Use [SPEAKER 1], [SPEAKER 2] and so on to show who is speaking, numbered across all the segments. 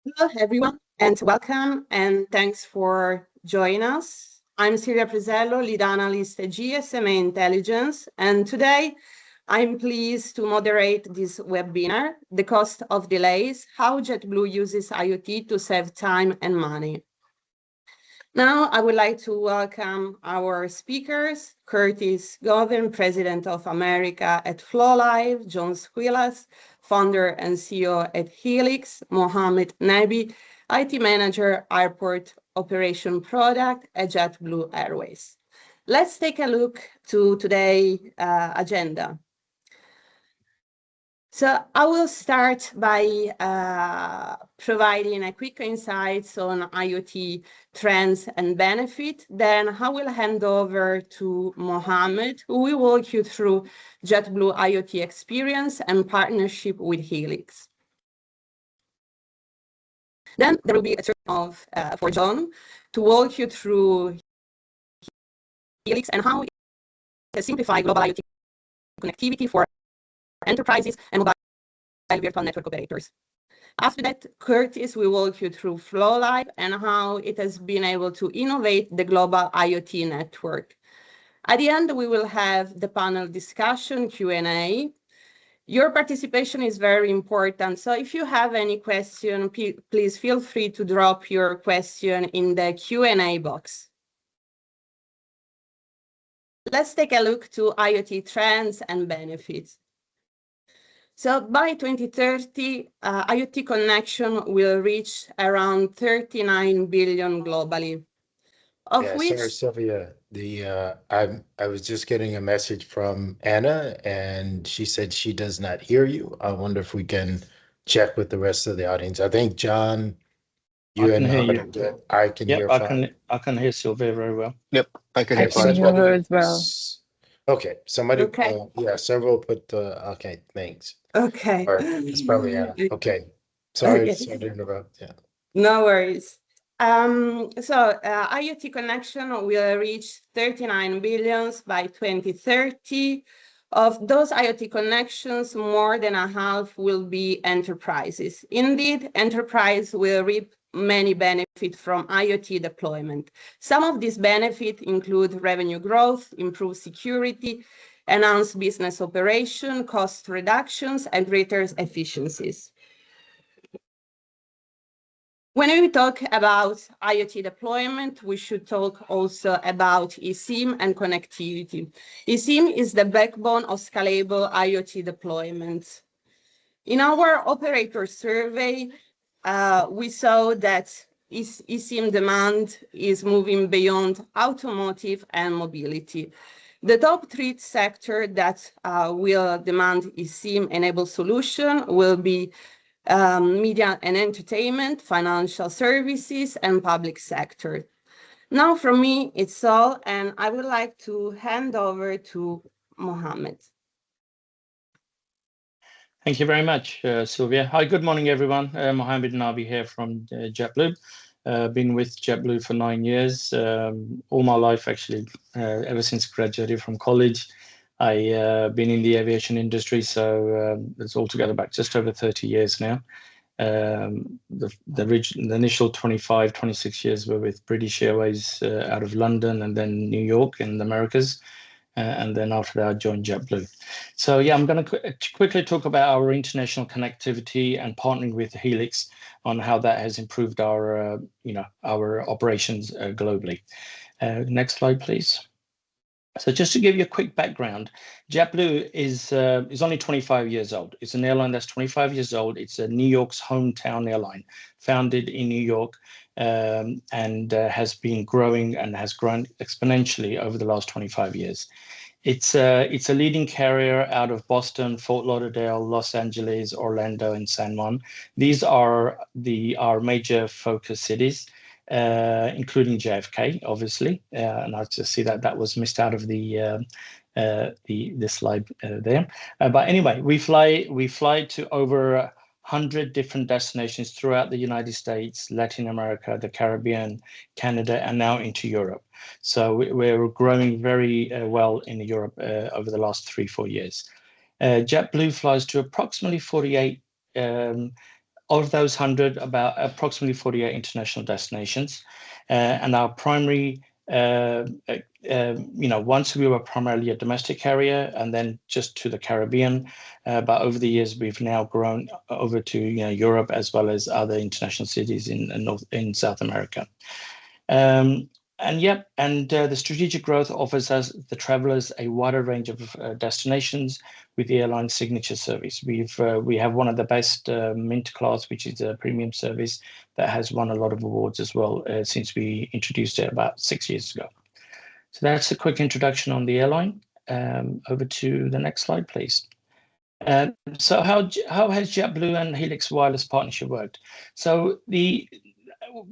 [SPEAKER 1] Hello, everyone, and welcome, and thanks for joining us. I'm Silvia Presello, lead analyst at GSMA Intelligence, and today I'm pleased to moderate this webinar, The Cost of Delays, How JetBlue Uses IoT to Save Time and Money. Now, I would like to welcome our speakers, Curtis Govan, President of America at floLIVE, John Squilas, founder and CEO at Helix, Mohammed Nabi, IT Manager, Airport Operation Product at JetBlue Airways. Let's take a look to today's agenda. So I will start by providing a quick insights on IoT trends and benefit. Then I will hand over to Mohammed, who will walk you through JetBlue IoT experience and partnership with Helix. Then there will be a turn for John to walk you through Helix and how it has simplified global IoT connectivity for enterprises and mobile virtual network operators. After that, Curtis will walk you through floLIVE and how it has been able to innovate the global IoT network. At the end, we will have the panel discussion, Q&A. Your participation is very important. So if you have any question, please feel free to drop your question in the Q&A box. Let's take a look to IoT trends and benefits. So by 2030, IoT connection will reach around 39 billion globally.
[SPEAKER 2] Sorry, Sylvia. I was just getting a message from Anna, and she said she does not hear you. I wonder if we can check with the rest of the audience. I think John, you and I can hear.
[SPEAKER 3] I can hear Sylvia very well.
[SPEAKER 4] Yep, I can hear
[SPEAKER 5] her as well.
[SPEAKER 2] Okay, somebody, several put okay, thanks.
[SPEAKER 1] Okay.
[SPEAKER 2] It's probably Anna. Okay, sorry to interrupt. Yeah.
[SPEAKER 1] No worries. IoT connection will reach 39 billions by 2030. Of those IoT connections, more than a half will be enterprises. Indeed, enterprise will reap many benefits from IoT deployment. Some of these benefits include revenue growth, improved security, enhanced business operation, cost reductions, and greater efficiencies. When we talk about IoT deployment, we should talk also about eSIM and connectivity. eSIM is the backbone of scalable IoT deployments. In our operator survey, we saw that eSIM demand is moving beyond automotive and mobility. The top three sectors that will demand eSIM-enabled solution will be media and entertainment, financial services, and public sector. Now, from me, it's all, and I would like to hand over to Mohammed.
[SPEAKER 3] Thank you very much, Sylvia. Hi, good morning, everyone. Mohammed Nabi here from JetBlue. Been with JetBlue for 9 years, all my life, actually, ever since graduated from college. I've been in the aviation industry, so it's altogether back just over 30 years now. The initial 25, 26 years were with British Airways out of London and then New York in the Americas. And then after that, I joined JetBlue. So yeah, I'm going to quickly talk about our international connectivity and partnering with Helix on how that has improved our, our operations globally. Next slide, please. So just to give you a quick background, JetBlue is only 25 years old. It's an airline that's 25 years old. It's New York's hometown airline, founded in New York, and has been growing and has grown exponentially over the last 25 years. It's a leading carrier out of Boston, Fort Lauderdale, Los Angeles, Orlando, and San Juan. These are our major focus cities. Including JFK, obviously, and I just see that was missed out of the slide there. But anyway, we fly to over 100 different destinations throughout the United States, Latin America, the Caribbean, Canada, and now into Europe. So we're growing very well in Europe over the last 3-4 years. JetBlue flies to approximately 48 Of those 100, about approximately 48 international destinations. And our primary, once we were primarily a domestic carrier and then just to the Caribbean, but over the years we've now grown over to Europe as well as other international cities in South America. The strategic growth offers us, the travelers, a wider range of destinations with the airline signature service. We have one of the best Mint class, which is a premium service that has won a lot of awards as well since we introduced it about 6 years ago. So that's a quick introduction on the airline. Over to the next slide, please. So how has JetBlue and Helix Wireless partnership worked? So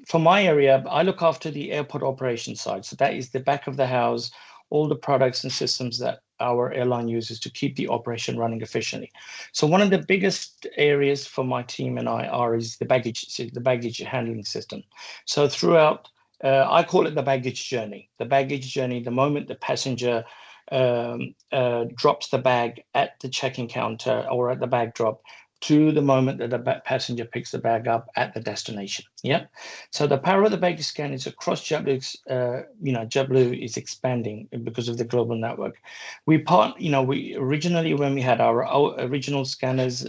[SPEAKER 3] for my area, I look after the airport operations side. So that is the back of the house, all the products and systems that our airline uses to keep the operation running efficiently. So one of the biggest areas for my team and I is the baggage handling system. So throughout, I call it the baggage journey. The baggage journey, the moment the passenger drops the bag at the check-in counter or at the bag drop, to the moment that the passenger picks the bag up at the destination. Yeah. So the power of the baggage scan is across JetBlue's, JetBlue is expanding because of the global network. We originally, when we had our original scanners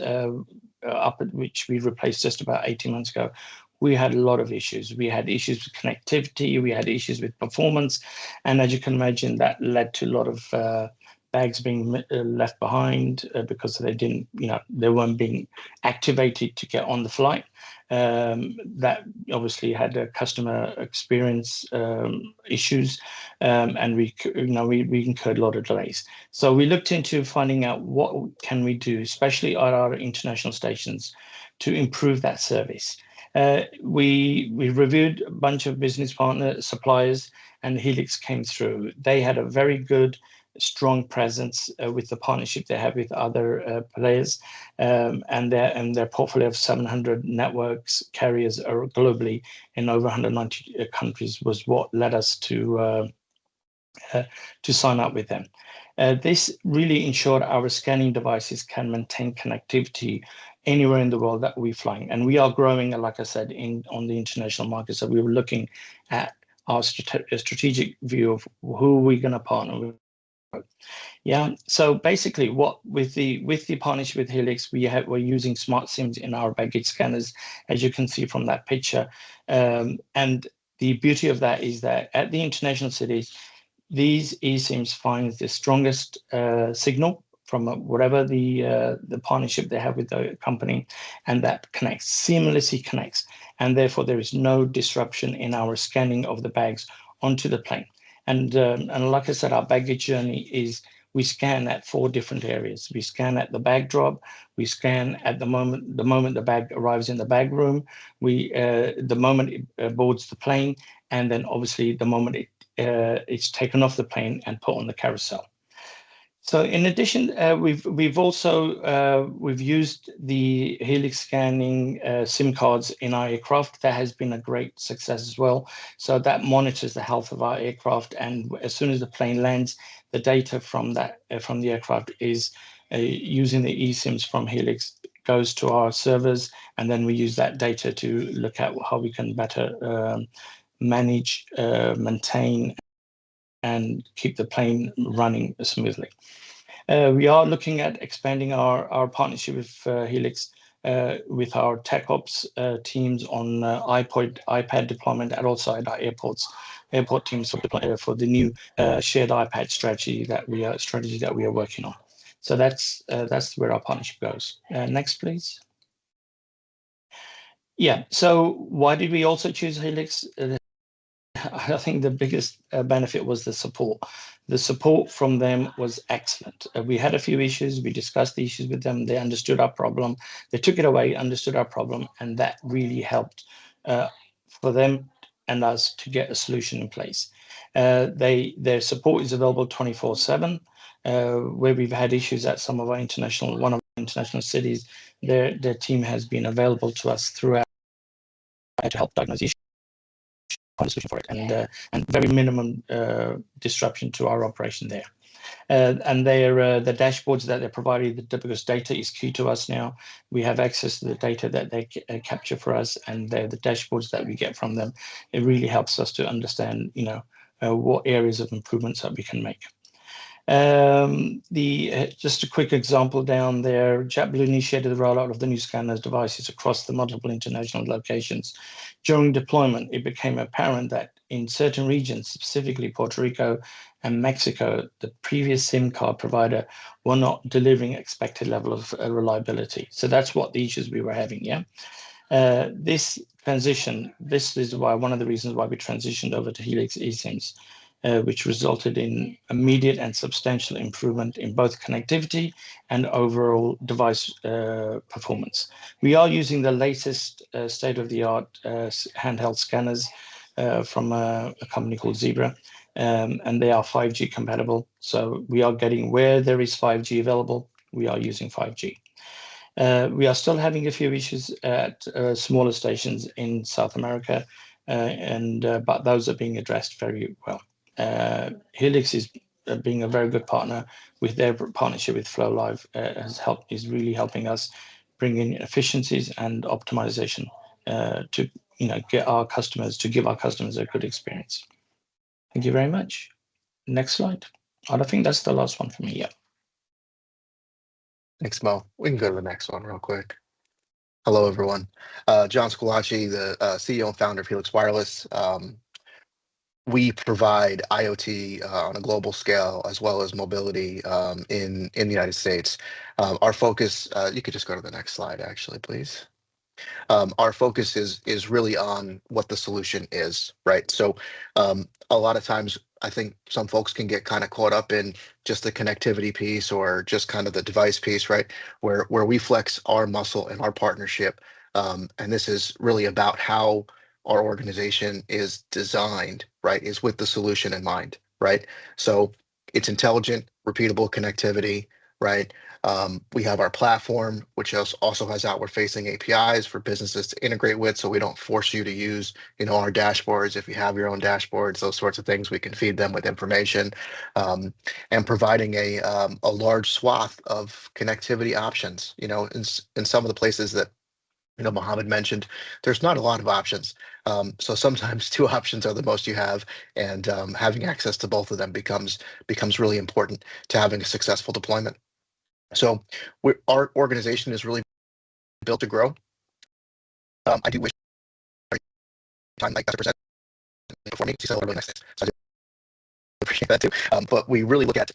[SPEAKER 3] which we replaced just about 18 months ago, we had a lot of issues. We had issues with connectivity, we had issues with performance, and as you can imagine, that led to a lot of bags being left behind because they weren't being activated to get on the flight. That obviously had customer experience issues, and we incurred a lot of delays. So we looked into finding out what can we do, especially at our international stations, to improve that service. We reviewed a bunch of business partner suppliers, and Helix came through. They had a very good, strong presence with the partnership they have with other players, and their portfolio of 700 networks carriers globally in over 190 countries was what led us to sign up with them. This really ensured our scanning devices can maintain connectivity anywhere in the world that we're flying. And we are growing, like I said, on the international market. So we were looking at our strategic view of who we're going to partner with. Yeah, so basically with the partnership with Helix, we're using smart SIMs in our baggage scanners, as you can see from that picture. And the beauty of that is that at the international cities, these eSIMs find the strongest signal from whatever the partnership they have with the company, and that seamlessly connects. And therefore, there is no disruption in our scanning of the bags onto the plane. And like I said, our baggage journey is, we scan at 4 different areas. We scan at the bag drop. We scan at the moment the bag arrives in the bag room. The moment it boards the plane, and then obviously the moment it's taken off the plane and put on the carousel. So in addition, we've used the Helix scanning SIM cards in our aircraft. That has been a great success as well. So that monitors the health of our aircraft, and as soon as the plane lands, the data from the aircraft is using the eSIMs from Helix goes to our servers, and then we use that data to look at how we can better manage, maintain, and keep the plane running smoothly. We are looking at expanding our partnership with Helix with our tech ops teams on iPad deployment at also at our airport teams for the new shared iPad strategy that we are working on. So that's where our partnership goes. Next, please. Yeah. So why did we also choose Helix? I think the biggest benefit was the support. The support from them was excellent. We had a few issues. We discussed the issues with them. They understood our problem. They took it away, understood our problem, and that really helped for them and us to get a solution in place. Their support is available 24/7. Where we've had issues at one of our international cities, their team has been available to us throughout to help diagnose issues, find a solution for it, and very minimum disruption to our operation there. And the dashboards that they're providing, because data is key to us now. We have access to the data that they capture for us, and the dashboards that we get from them. It really helps us to understand, what areas of improvements that we can make. Just a quick example down there, JetBlue initiated the rollout of the new scanners devices across the multiple international locations. During deployment, it became apparent that in certain regions, specifically Puerto Rico and Mexico, the previous SIM card provider were not delivering expected level of reliability. So that's what the issues we were having, yeah? This is one of the reasons why we transitioned over to Helix eSIMs, which resulted in immediate and substantial improvement in both connectivity and overall device performance. We are using the latest state-of-the-art handheld scanners from a company called Zebra, and they are 5G compatible. So we are getting, where there is 5G available, we are using 5G. We are still having a few issues at smaller stations in South America, but those are being addressed very well. Helix is being a very good partner with their partnership with floLIVE, is really helping us bring in efficiencies and optimization to give our customers a good experience. Thank you very much. Next slide. I think that's the last one for me. Yeah.
[SPEAKER 4] Thanks, Mo. We can go to the next one real quick. Hello, everyone. John Scolacci, the CEO and founder of Helix Wireless. We provide IoT on a global scale as well as mobility in the United States. Our focus, you could just go to the next slide, actually, please. Our focus is really on what the solution is, right? So a lot of times, I think some folks can get kind of caught up in just the connectivity piece or just kind of the device piece, right? Where we flex our muscle and our partnership. And this is really about how our organization is designed, right? Is with the solution in mind, right? So it's intelligent, repeatable connectivity, right? We have our platform, which also has outward-facing APIs for businesses to integrate with, so we don't force you to use, our dashboards. If you have your own dashboards, those sorts of things, we can feed them with information, and providing a large swath of connectivity options. In some of the places that Mohammed mentioned, there's not a lot of options. So sometimes 2 options are the most you have, and having access to both of them becomes really important to having a successful deployment. So our organization is really built to grow. I do wish time like that to present before me. So really nice things. So I do appreciate that too. But we really look at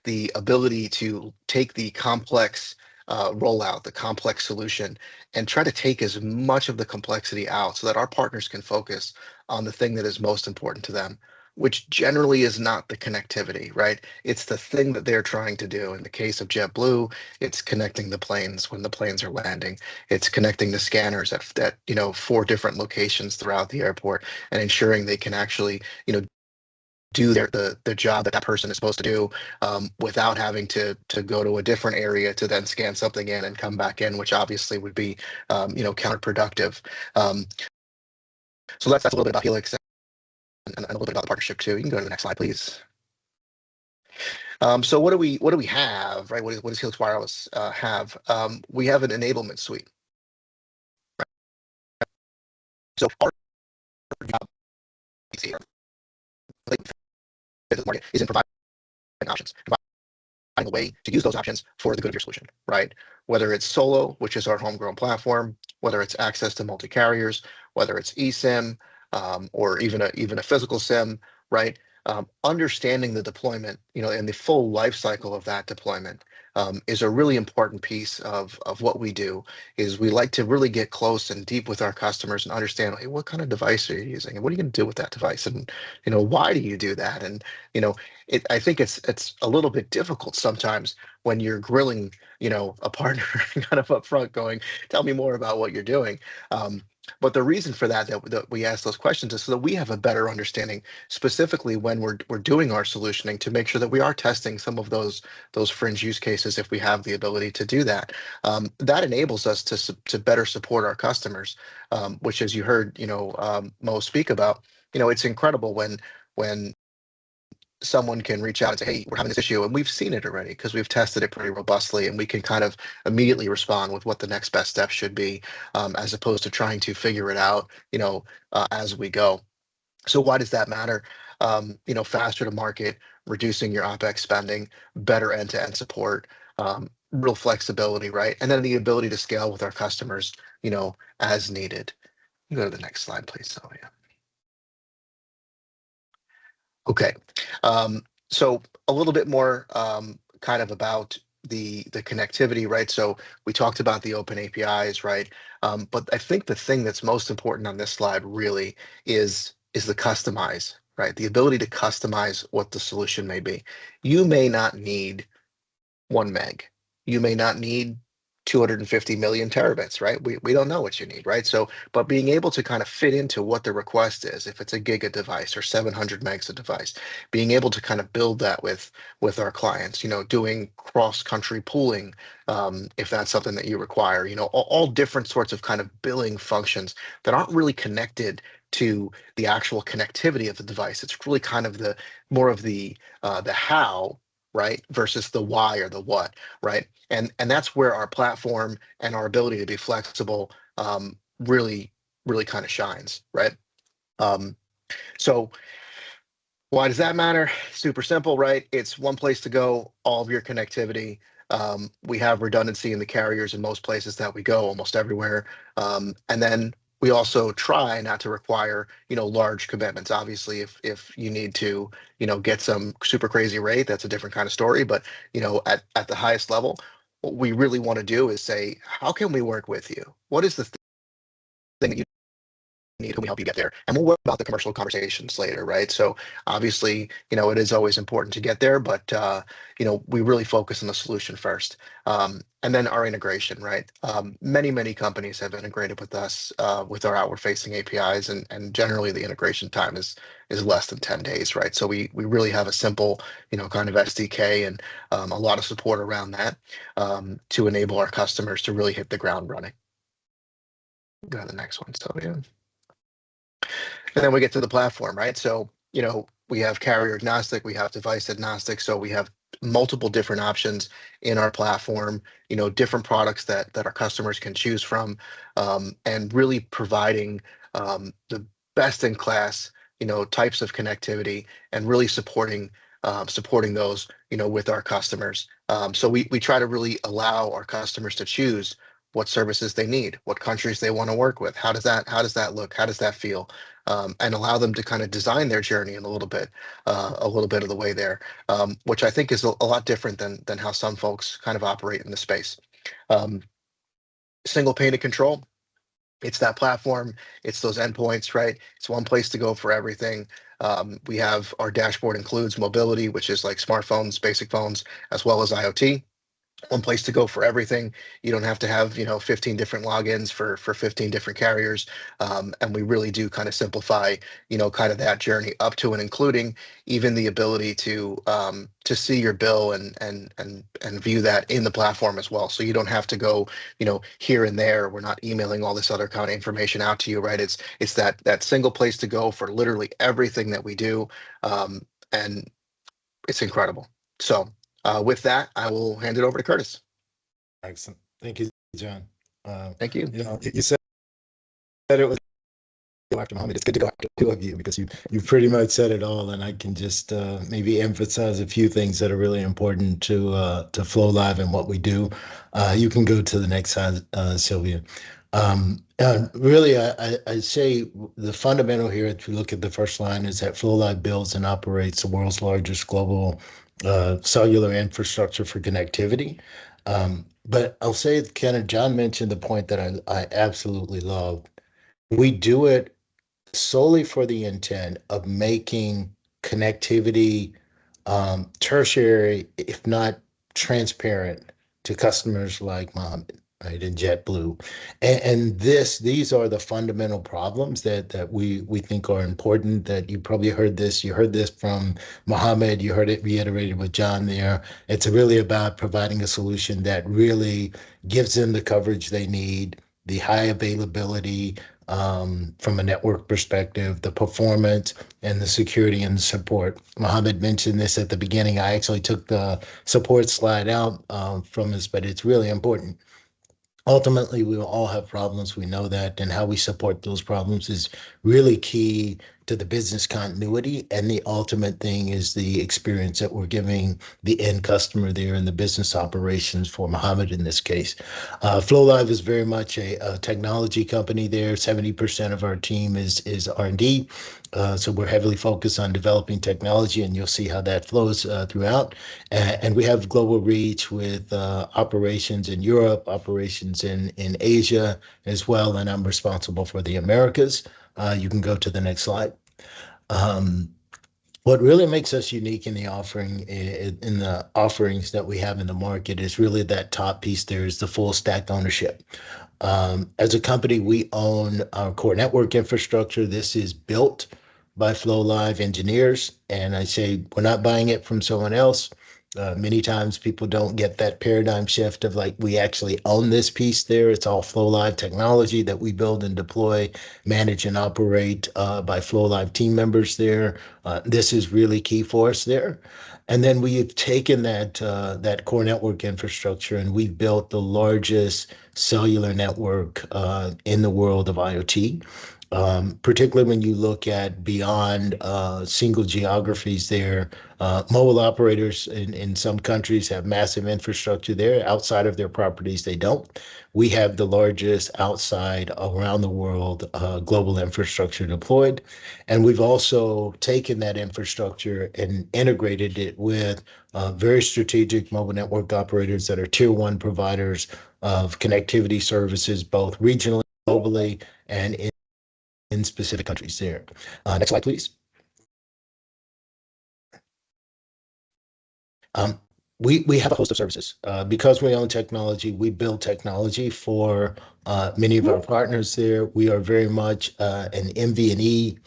[SPEAKER 4] the ability to take the complex rollout, the complex solution, and try to take as much of the complexity out so that our partners can focus on the thing that is most important to them, which generally is not the connectivity, right? It's the thing that they're trying to do. In the case of JetBlue, it's connecting the planes when the planes are landing. It's connecting the scanners at 4 different locations throughout the airport and ensuring they can actually, do the job that person is supposed to do without having to go to a different area to then scan something in and come back in, which obviously would be counterproductive. So that's a little bit about Helix and a little bit about the partnership too. You can go to the next slide, please. So what do we have, right? What does Helix Wireless have? We have an enablement suite. Right? So our job is in providing options, providing a way to use those options for the good of your solution, right? Whether it's solo, which is our homegrown platform, whether it's access to multi-carriers, whether it's eSIM, or even a physical SIM, right? Understanding the deployment, and the full life cycle of that deployment is a really important piece of what we do. Is we like to really get close and deep with our customers and understand, hey, what kind of device are you using, and what are you going to do with that device, and why do you do that? And I think it's a little bit difficult sometimes when you're grilling a partner kind of up front, going, tell me more about what you're doing. But the reason for that we ask those questions is so that we have a better understanding, specifically when we're doing our solutioning, to make sure that we are testing some of those fringe use cases if we have the ability to do that. That enables us to better support our customers, which, as you heard Mo speak about, it's incredible when someone can reach out and say, hey, we're having this issue, and we've seen it already because we've tested it pretty robustly, and we can kind of immediately respond with what the next best step should be, as opposed to trying to figure it out, as we go. So why does that matter? Faster to market, reducing your OpEx spending, better end-to-end support, real flexibility, right? And then the ability to scale with our customers, as needed. Go to the next slide, please, Sylvia. Okay, so a little bit more kind of about the connectivity, right? So we talked about the open APIs, right? But I think the thing that's most important on this slide really is the customize, right? The ability to customize what the solution may be. You may not need 1 meg. You may not need 250 million terabits, right? We don't know what you need, right? So, but being able to kind of fit into what the request is, if it's a giga device or 700 megs a device, being able to kind of build that with our clients, doing cross-country pooling, if that's something that you require, all different sorts of kind of billing functions that aren't really connected to the actual connectivity of the device. It's really kind of the more of the how, right, versus the why or the what, right? And that's where our platform and our ability to be flexible really kind of shines, right? So why does that matter? Super simple, right? It's one place to go, all of your connectivity. We have redundancy in the carriers in most places that we go, almost everywhere. And then we also try not to require, large commitments. Obviously, if you need to, get some super crazy rate, that's a different kind of story. But, at the highest level, what we really want to do is say, how can we work with you? What is the thing that you need? Can we help you get there? And we'll worry about the commercial conversations later, right? So obviously, it is always important to get there, but we really focus on the solution first. And then our integration, right? Many companies have integrated with us with our outward facing APIs, and generally the integration time is less than 10 days, right? So we really have a simple, kind of SDK and a lot of support around that to enable our customers to really hit the ground running. Go to the next one, Sylvia. And then we get to the platform, right? So, we have carrier agnostic, we have device agnostic. So we have multiple different options in our platform, different products that our customers can choose from, and really providing the best in class, types of connectivity and really supporting those, with our customers. So we try to really allow our customers to choose what services they need, what countries they want to work with. How does that look? How does that feel? And allow them to kind of design their journey in a little bit of the way there, which I think is a lot different than how some folks kind of operate in the space. Single pane of control. It's that platform. It's those endpoints, right? It's one place to go for everything. We have our dashboard includes mobility, which is like smartphones, basic phones, as well as IoT. One place to go for everything. You don't have to have 15 different logins for 15 different carriers, and we really do kind of simplify kind of that journey up to and including even the ability to see your bill and view that in the platform as well. So you don't have to go here and there. We're not emailing all this other kind of information out to you, right? It's that single place to go for literally everything that we do, and it's incredible. So. With that, I will hand it over to Curtis.
[SPEAKER 2] Excellent. Thank you, John.
[SPEAKER 4] Thank you.
[SPEAKER 2] You said it was after Mohammed. It's good to go after two of you because you pretty much said it all, and I can just maybe emphasize a few things that are really important to floLIVE and what we do. You can go to the next slide, Sylvia. Really, I say the fundamental here, if you look at the first line, is that floLIVE builds and operates the world's largest global cellular infrastructure for connectivity. But I'll say, kind of, John mentioned the point that I absolutely love. We do it solely for the intent of making connectivity tertiary, if not transparent, to customers like Mohammed, right, and JetBlue. And these are the fundamental problems that we think are important, that you probably heard this. You heard this from Mohammed. You heard it reiterated with John there. It's really about providing a solution that really gives them the coverage they need, the high availability, from a network perspective, the performance and the security and the support. Mohammed mentioned this at the beginning. I actually took the support slide out from this, but it's really important. Ultimately, we will all have problems. We know that, and how we support those problems is really key to the business continuity. And the ultimate thing is the experience that we're giving the end customer there in the business operations for Mohammed in this case. floLIVE is very much a technology company there. 70% of our team is R&D. So we're heavily focused on developing technology, and you'll see how that flows throughout. And we have global reach with operations in Europe, operations in Asia as well, and I'm responsible for the Americas. You can go to the next slide. What really makes us unique in the offerings that we have in the market is really that top piece there is the full stack ownership. As a company, we own our core network infrastructure. This is built by floLIVE engineers, and I say we're not buying it from someone else. Many times people don't get that paradigm shift of like, we actually own this piece there. It's all floLIVE technology that we build and deploy, manage and operate by floLIVE team members there. This is really key for us there. And then we've taken that core network infrastructure and we've built the largest cellular network in the world of IoT. Particularly when you look at beyond single geographies there, mobile operators in some countries have massive infrastructure there. Outside of their properties, they don't. We have the largest outside around the world global infrastructure deployed. And we've also taken that infrastructure and integrated it with very strategic mobile network operators that are tier one providers of connectivity services, both regionally, globally, and in specific countries there. Next slide, please. We have a host of services. Because we own technology, we build technology for many of our partners there. We are very much an MV&E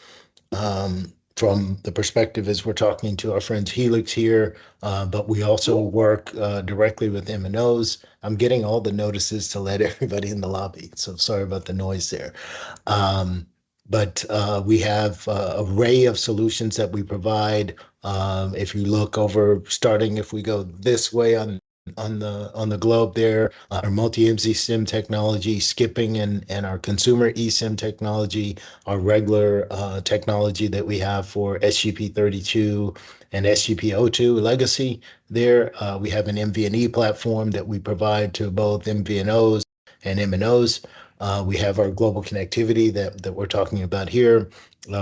[SPEAKER 2] from the perspective as we're talking to our friends Helix here, but we also work directly with MNOs. I'm getting all the notices to let everybody in the lobby, so sorry about the noise there. But we have an array of solutions that we provide. If you look over, starting if we go this way on the globe there, our multi-eSIM technology, skipping and our consumer eSIM technology, our regular technology that we have for SGP32 and SGP02 legacy there. We have an MV&E platform that we provide to both MVNOs and MNOs. We have our global connectivity that we're talking about here.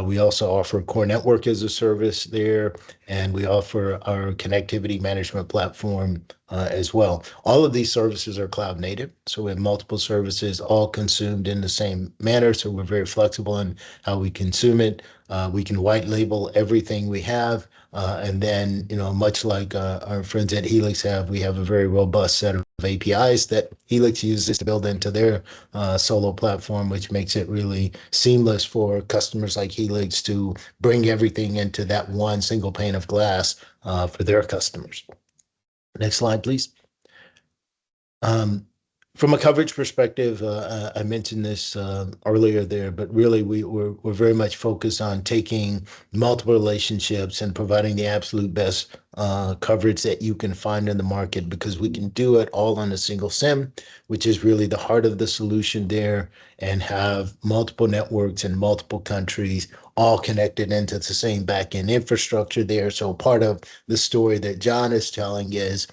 [SPEAKER 2] We also offer core network as a service there, and we offer our connectivity management platform as well. All of these services are cloud native, so we have multiple services all consumed in the same manner, so we're very flexible in how we consume it. We can white label everything we have, and then, much like our friends at Helix have, we have a very robust set of APIs that Helix uses to build into their solo platform, which makes it really seamless for customers like Helix to bring everything into that one single pane of glass for their customers. Next slide, please. From a coverage perspective, I mentioned this earlier there, but really we're very much focused on taking multiple relationships and providing the absolute best coverage that you can find in the market, because we can do it all on a single SIM, which is really the heart of the solution there, and have multiple networks in multiple countries all connected into the same backend infrastructure there. So part of the story that John is telling is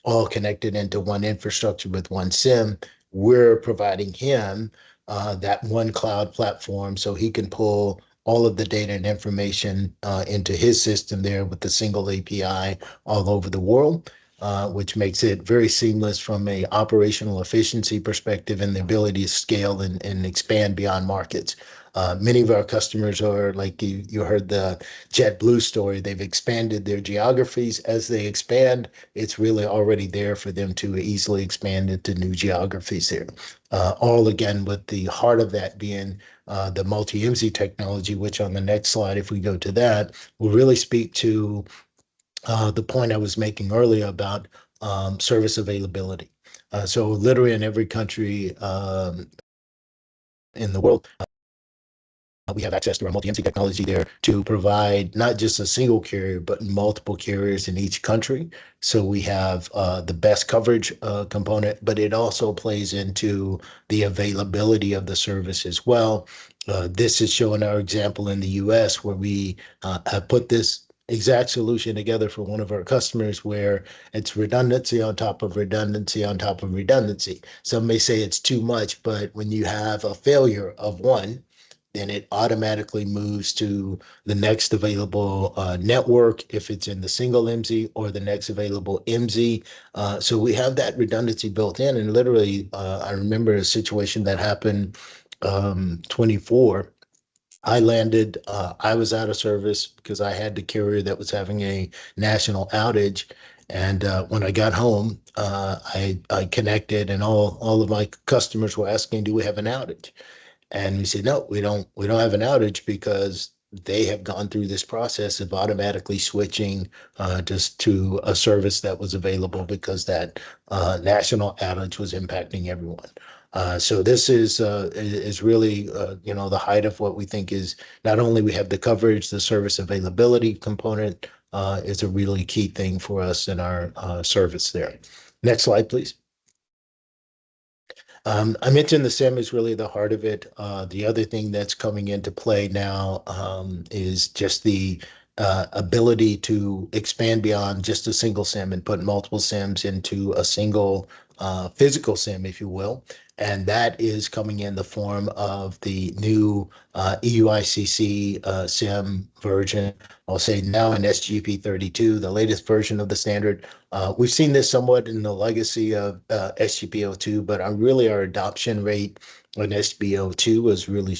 [SPEAKER 2] all connected into one infrastructure with one SIM. We're providing him that one cloud platform so he can pull all of the data and information into his system there with a single API all over the world, which makes it very seamless from a operational efficiency perspective and the ability to scale and expand beyond markets. Many of our customers are like you heard the JetBlue story. They've expanded their geographies. As they expand, it's really already there for them to easily expand into new geographies there. All again with the heart of that being the multi-IMSI technology, which on the next slide, if we go to that, will really speak to the point I was making earlier about service availability. So literally in every country in the world, We have access to our multi-MC technology there to provide not just a single carrier, but multiple carriers in each country. So we have the best coverage component, but it also plays into the availability of the service as well. This is showing our example in the US where we have put this exact solution together for one of our customers where it's redundancy on top of redundancy on top of redundancy. Some may say it's too much, but when you have a failure of one, then it automatically moves to the next available network if it's in the single MZ or the next available MZ. So we have that redundancy built in. And literally, I remember a situation that happened 24. I landed, I was out of service because I had the carrier that was having a national outage. And when I got home, I connected, and all of my customers were asking, "Do we have an outage?" And we said, no, we don't have an outage because they have gone through this process of automatically switching just to a service that was available because that national outage was impacting everyone. So this is really the height of what we think is not only we have the coverage, the service availability component is a really key thing for us in our service there. Next slide, please. I mentioned the SIM is really the heart of it. The other thing that's coming into play now is just the ability to expand beyond just a single SIM and put multiple SIMs into a single physical SIM, if you will. And that is coming in the form of the new EUICC SIM version. I'll say now in SGP32, the latest version of the standard. We've seen this somewhat in the legacy of SGP02, but our adoption rate on SGP02 was really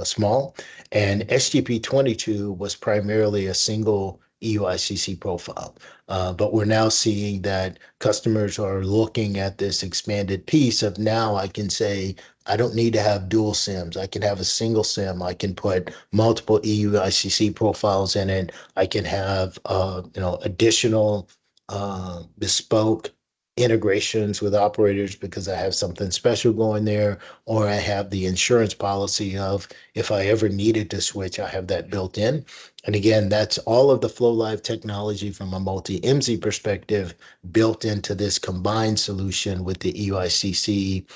[SPEAKER 2] small. And SGP22 was primarily a single EUICC profile. But we're now seeing that customers are looking at this expanded piece of now I can say, I don't need to have dual SIMs. I can have a single SIM. I can put multiple EUICC profiles in it. I can have additional bespoke integrations with operators because I have something special going there, or I have the insurance policy of if I ever needed to switch, I have that built in. And again, that's all of the floLIVE technology from a multi-MZ perspective built into this combined solution with the EUICC.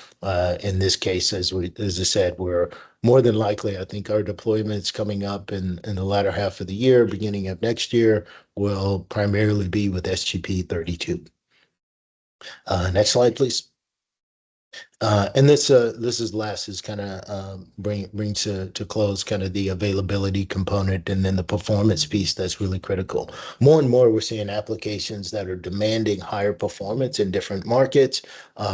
[SPEAKER 2] In this case, as I said, we're more than likely, I think our deployments coming up in the latter half of the year, beginning of next year, will primarily be with SGP32. Next slide, please. And this is last is kind of brings to close kind of the availability component and then the performance piece that's really critical. More and more, we're seeing applications that are demanding higher performance in different markets,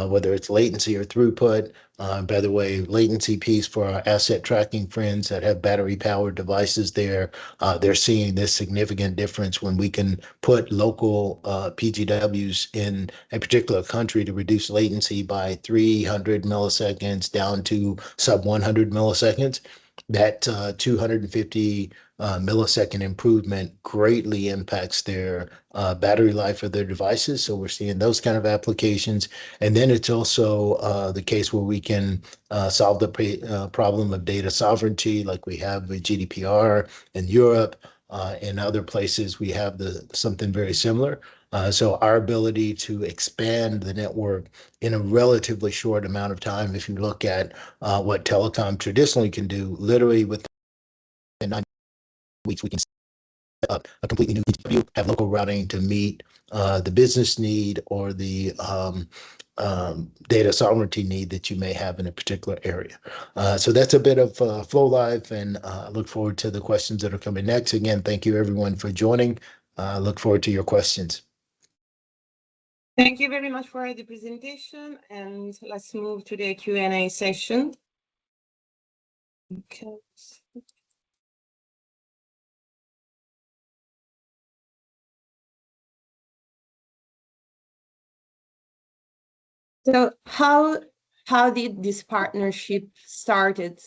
[SPEAKER 2] whether it's latency or throughput. By the way, latency piece for our asset tracking friends that have battery powered devices there, they're seeing this significant difference when we can put local PGWs in a particular country to reduce latency by 300 milliseconds down to sub 100 milliseconds. That 250 millisecond improvement greatly impacts their battery life of their devices. So we're seeing those kind of applications. And then it's also the case where we can solve the problem of data sovereignty like we have with GDPR in Europe. In other places, we have something very similar. So our ability to expand the network in a relatively short amount of time, if you look at what telecom traditionally can do, literally within 9 weeks, we can set up a completely new PGW, have local routing to meet the business need or the data sovereignty need that you may have in a particular area. So that's a bit of floLIVE, and I look forward to the questions that are coming next. Again, thank you everyone for joining. Look forward to your questions.
[SPEAKER 1] Thank you very much for the presentation, and let's move to the Q&A session. Okay. So how did this partnership started?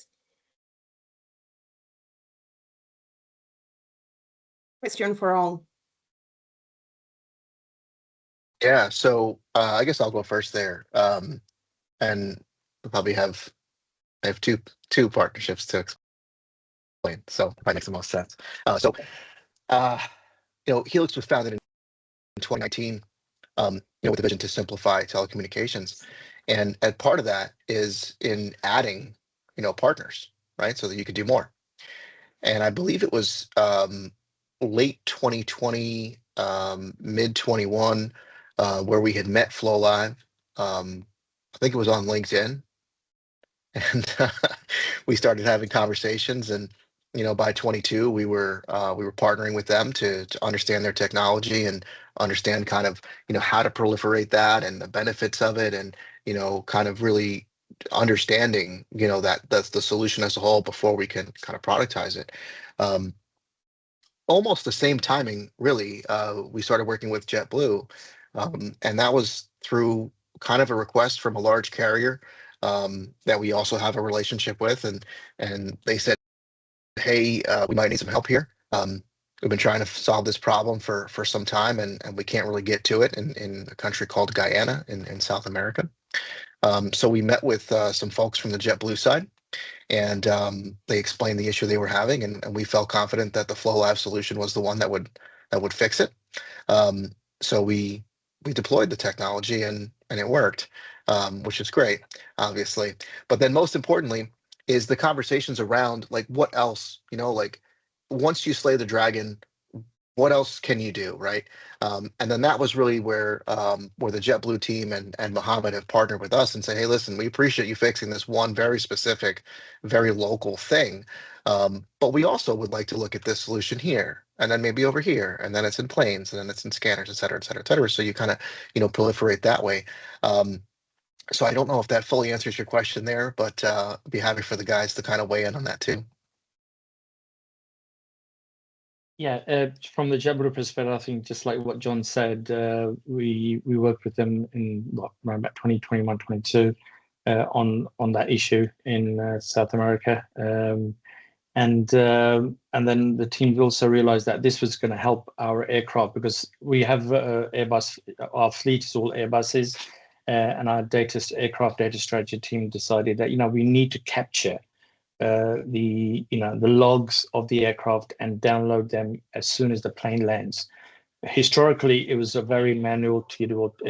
[SPEAKER 1] Question for all.
[SPEAKER 4] Yeah, so I guess I'll go first there. And we'll probably I have two partnerships to explain. So that makes the most sense. Helix was founded in 2019, with the vision to simplify telecommunications. And part of that is in adding, partners, right? So that you could do more. And I believe it was late 2020, mid 21, where we had met floLIVE. I think it was on LinkedIn, and we started having conversations. And by 22, we were partnering with them to understand their technology and understand kind of how to proliferate that and the benefits of it, and kind of really understanding that's the solution as a whole before we can kind of productize it. Almost the same timing, really, we started working with JetBlue, and that was through kind of a request from a large carrier that we also have a relationship with, and they said, hey, we might need some help here. We've been trying to solve this problem for some time, and we can't really get to it in a country called Guyana in South America. So we met with some folks from the JetBlue side, and they explained the issue they were having, and we felt confident that the floLIVE solution was the one that would fix it. So we deployed the technology, and it worked, which is great, obviously. But then most importantly is the conversations around, like, what else, like, once you slay the dragon, what else can you do, right? And then that was really where the JetBlue team and Mohammed have partnered with us and say, hey, listen, we appreciate you fixing this one very specific, very local thing, but we also would like to look at this solution here, and then maybe over here, and then it's in planes, and then it's in scanners, et cetera, et cetera, et cetera. So you kind of proliferate that way. So I don't know if that fully answers your question there, but I'd be happy for the guys to kind of weigh in on that too.
[SPEAKER 3] Yeah, from the JetBlue perspective, I think just like what John said, we worked with them in around about 2021, 22 on that issue in South America, and then the team also realized that this was going to help our aircraft, because we have Airbus. Our fleet is all Airbuses, and our aircraft data strategy team decided that we need to capture the logs of the aircraft and download them as soon as the plane lands. Historically, it was a very manual,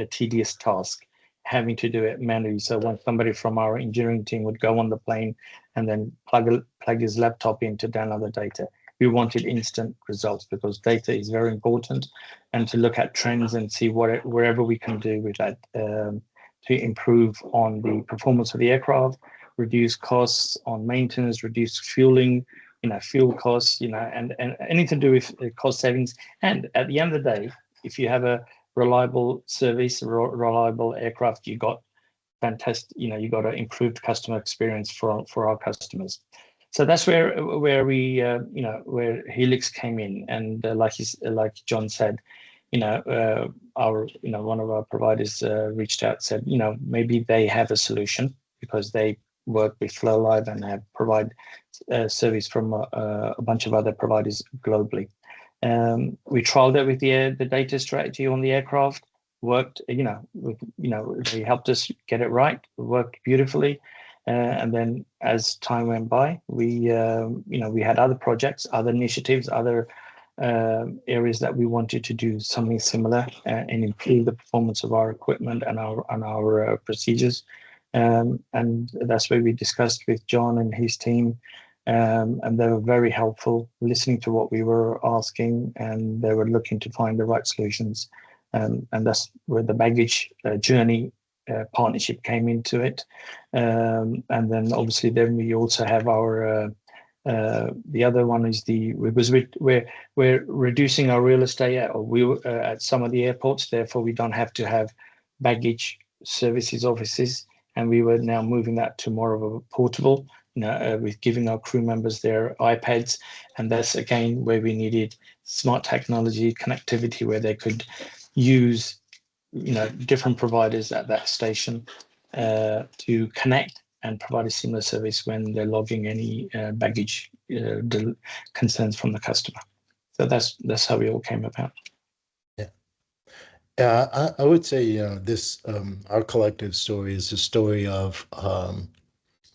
[SPEAKER 3] tedious task, having to do it manually. So when somebody from our engineering team would go on the plane and then plug his laptop in to download the data, we wanted instant results, because data is very important, and to look at trends and see wherever we can do with that to improve on the performance of the aircraft, reduce costs on maintenance, reduce fueling, fuel costs, and anything to do with cost savings. And at the end of the day, if you have a reliable service, reliable aircraft, you got fantastic, you got an improved customer experience for our customers. So that's where we, where Helix came in, and like John said, our, one of our providers reached out, said, maybe they have a solution, because they work with floLIVE and have provide service from a bunch of other providers globally. We trialed it with the data strategy on the aircraft. Worked, they helped us get it right. It worked beautifully. And then as time went by, we had other projects, other initiatives, other areas that we wanted to do something similar and improve the performance of our equipment and our procedures. And that's where we discussed with John and his team, and they were very helpful, listening to what we were asking, and they were looking to find the right solutions. And that's where the baggage journey partnership came into it. And then obviously then we also have our the other one is because we're reducing our real estate at some of the airports, therefore we don't have to have baggage services offices, and we were now moving that to more of a portable, with giving our crew members their iPads, and that's again where we needed smart technology connectivity, where they could use different providers at that station to connect and provide a similar service when they're logging any baggage concerns from the customer. So that's how we all came about.
[SPEAKER 2] Yeah, I would say this our collective story is a story of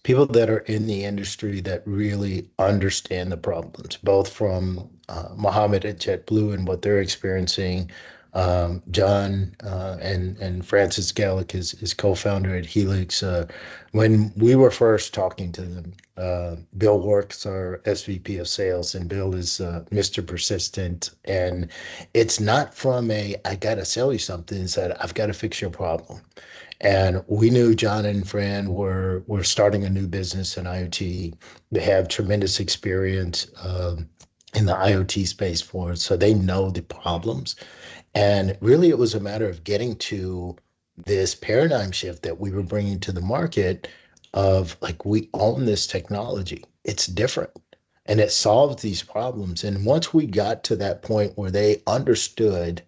[SPEAKER 2] people that are in the industry that really understand the problems, both from Mohammed at JetBlue and what they're experiencing. John and Francis Gallic is co-founder at Helix. When we were first talking to them, Bill Works, our SVP of sales, and Bill is Mr. Persistent. And it's not from I got to sell you something, it's that I've got to fix your problem. And we knew John and Fran were starting a new business in IoT. They have tremendous experience in the IoT space for it, so they know the problems. And really, it was a matter of getting to this paradigm shift that we were bringing to the market of like, we own this technology. It's different and it solves these problems. And once we got to that point where they understood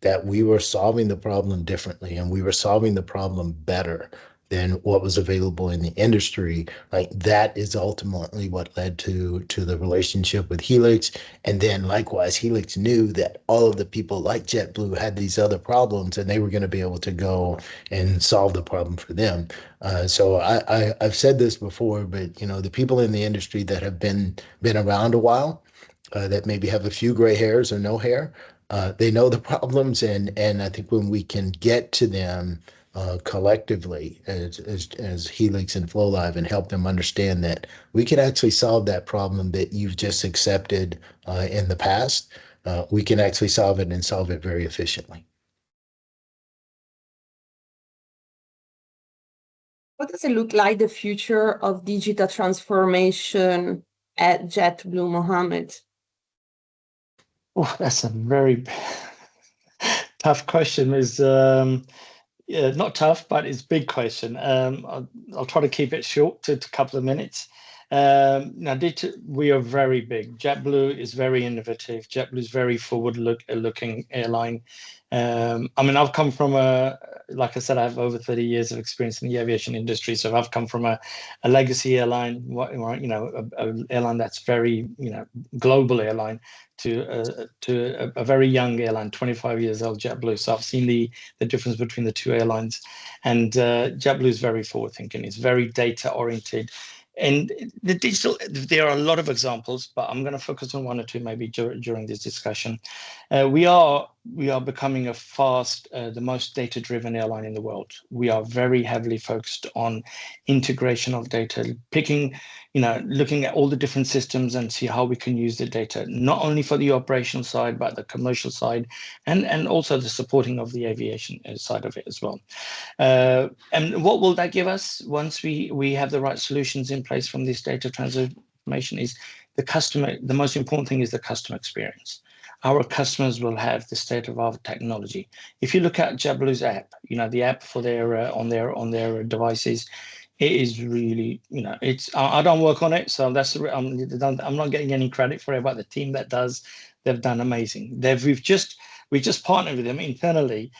[SPEAKER 2] that we were solving the problem differently and we were solving the problem better than what was available in the industry, like that is ultimately what led to the relationship with Helix. And then likewise, Helix knew that all of the people like JetBlue had these other problems and they were going to be able to go and solve the problem for them. So I've said this before, but the people in the industry that have been around a while, that maybe have a few gray hairs or no hair, they know the problems, and I think when we can get to them collectively as Helix and floLIVE and help them understand that we can actually solve that problem that you've just accepted in the past, we can actually solve it and solve it very efficiently.
[SPEAKER 1] What does it look like, the future of digital transformation at JetBlue, Mohammed?
[SPEAKER 3] Oh, that's a very tough question. Not tough, but it's a big question. I'll try to keep it short to a couple of minutes. Now, we are very big. JetBlue is very innovative. JetBlue is very forward-looking airline. I've come from like I said, I have over 30 years of experience in the aviation industry. So I've come from a legacy airline, an airline that's very, global airline, to a very young airline, 25 years old, JetBlue. So I've seen the difference between the two airlines, and JetBlue is very forward thinking. It's very data oriented. And the digital, there are a lot of examples, but I'm going to focus on one or two maybe during this discussion. We are becoming the most data-driven airline in the world. We are very heavily focused on integration of data, looking at all the different systems and see how we can use the data, not only for the operational side, but the commercial side, and also the supporting of the aviation side of it as well. And what will that give us once we have the right solutions in place from this data transformation is the customer. The most important thing is the customer experience. Our customers will have the state-of-the-art technology. If you look at JetBlue's app, the app for their on their devices, it is really, it's. I don't work on it, so I'm not getting any credit for it. But the team that does, they've done amazing. We just partnered with them internally,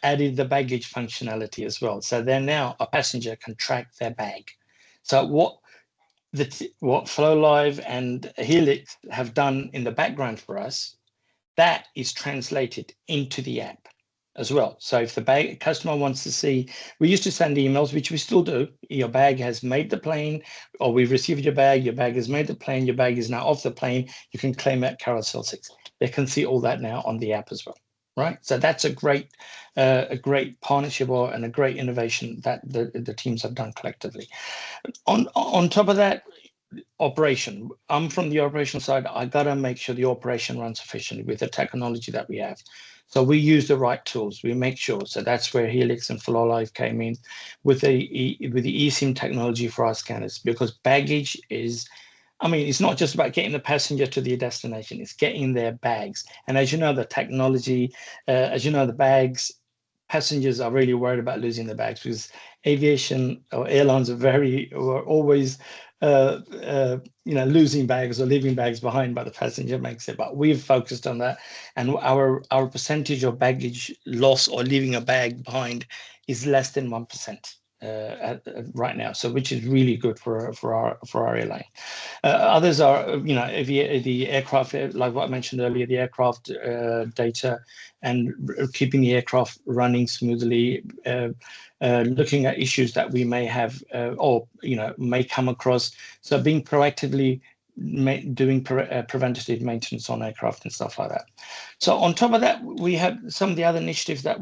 [SPEAKER 3] added the baggage functionality as well. So then now a passenger can track their bag. So what floLIVE and Helix have done in the background for us, that is translated into the app as well. So if the customer wants to see, we used to send emails, which we still do. Your bag has made the plane, or we've received your bag has made the plane, your bag is now off the plane, you can claim at Carousel 6. They can see all that now on the app as well, right? So that's a great partnership and a great innovation that the teams have done collectively. On top of that, operation. I'm from the operational side. I gotta make sure the operation runs efficiently with the technology that we have. So we use the right tools. We make sure. So that's where Helix and floLIVE came in with the eSIM technology for our scanners, because baggage is, it's not just about getting the passenger to the destination. It's getting their bags. And as you know, the technology, the bags, passengers are really worried about losing their bags, because aviation or airlines are always losing bags or leaving bags behind, but the passenger makes it. But we've focused on that, and our percentage of baggage loss or leaving a bag behind is less than 1%. right now, so which is really good for our airline. Others are, the aircraft, like what I mentioned earlier, the aircraft data and keeping the aircraft running smoothly, looking at issues that we may have or may come across. So being proactively doing preventative maintenance on aircraft and stuff like that. So on top of that, we have some of the other initiatives that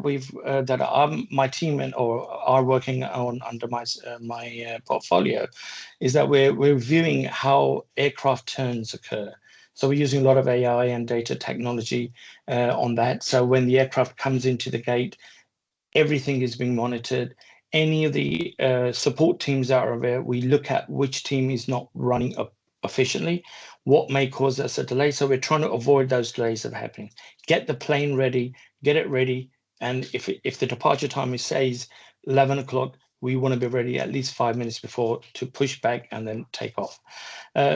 [SPEAKER 3] my team are working on under my portfolio, is that we're reviewing how aircraft turns occur. So we're using a lot of AI and data technology on that. So when the aircraft comes into the gate, everything is being monitored. Any of the support teams that are there, we look at which team is not running efficiently, what may cause us a delay. So we're trying to avoid those delays of happening. Get the plane ready, get it ready. And if the departure time is, says 11 o'clock, we want to be ready at least 5 minutes before to push back and then take off.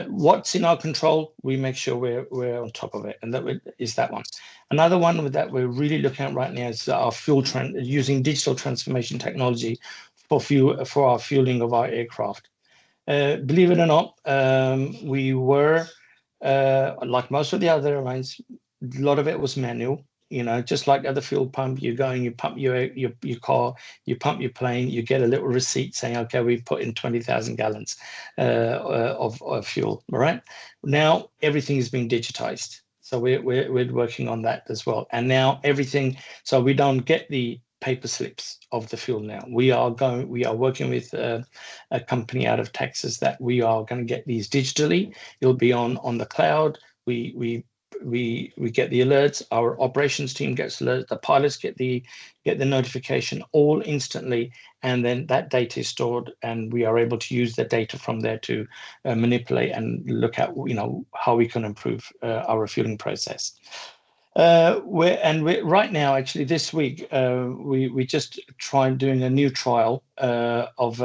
[SPEAKER 3] What's in our control, we make sure we're on top of it, and that is that one. Another one that we're really looking at right now is our using digital transformation technology for our fueling of our aircraft. Believe it or not, we were like most of the other airlines, a lot of it was manual. Just like at the fuel pump, you pump your car, you pump your plane, you get a little receipt saying, okay, we've put in 20,000 gallons of fuel. All right. Now everything is being digitized. So we're working on that as well. And now everything, so we don't get the paper slips of the fuel now. We are working with a company out of Texas that we are going to get these digitally. It'll be on the cloud. We get the alerts. Our operations team gets alerts. The pilots get the notification all instantly, and then that data is stored, and we are able to use the data from there to manipulate and look at how we can improve our refueling process. Right now, actually, this week, we just tried doing a new trial of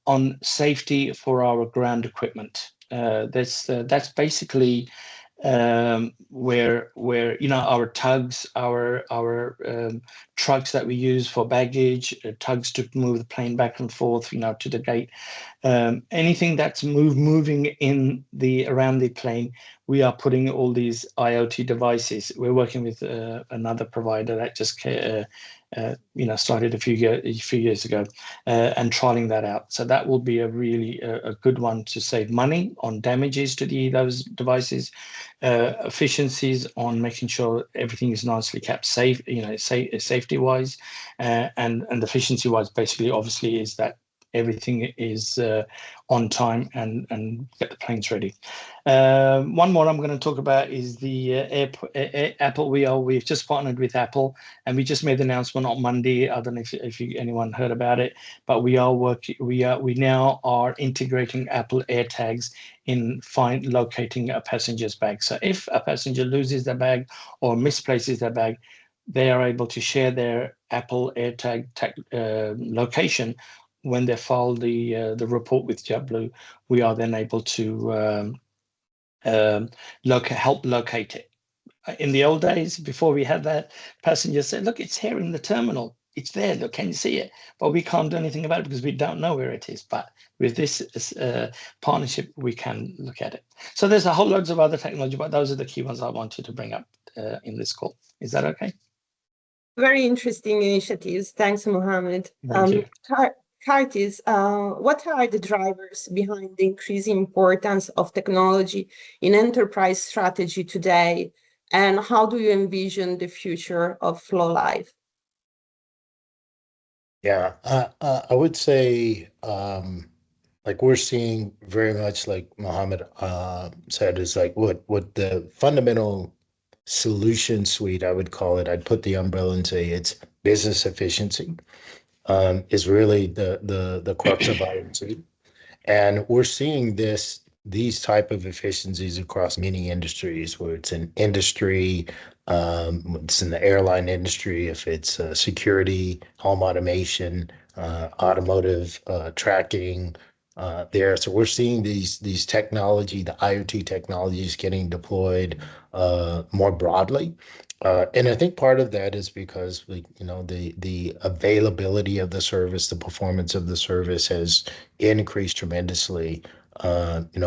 [SPEAKER 3] on safety for our ground equipment. That's basically where our tugs, our trucks that we use for baggage, tugs to move the plane back and forth, to the gate. Anything that's moving around the plane, we are putting all these IoT devices. We're working with another provider that just started a few years ago, and trialing that out. So that will be a really a good one to save money on damages to those devices, efficiencies on making sure everything is nicely kept safe, safety wise, and efficiency wise. Basically, obviously, is that everything is on time and get the planes ready. One more I'm going to talk about is the Apple. We've just partnered with Apple, and we just made the announcement on Monday. I don't know if anyone heard about it, but we now are integrating Apple AirTags in locating a passenger's bag. So if a passenger loses their bag or misplaces their bag, they are able to share their Apple AirTag location. When they file the report with JetBlue, we are then able to help locate it. In the old days, before we had that, passengers said, look, it's here in the terminal. It's there. Look, can you see it? But we can't do anything about it because we don't know where it is. But with this partnership, we can look at it. So there's a whole loads of other technology, but those are the key ones I wanted to bring up in this call. Is that okay?
[SPEAKER 1] Very interesting initiatives. Thanks, Mohammed.
[SPEAKER 3] Thank you.
[SPEAKER 1] Curtis, what are the drivers behind the increasing importance of technology in enterprise strategy today, and how do you envision the future of floLIVE?
[SPEAKER 2] Yeah, I would say, like we're seeing very much like Mohammed said, is like what the fundamental solution suite, I would call it. I'd put the umbrella and say it's business efficiency. Is really the crux of IoT. And we're seeing these type of efficiencies across many industries, where it's in industry, it's in the airline industry, if it's security, home automation, automotive tracking, there. So we're seeing these technology, the IoT technologies getting deployed more broadly. And I think part of that is because the availability of the service, the performance of the service has increased tremendously.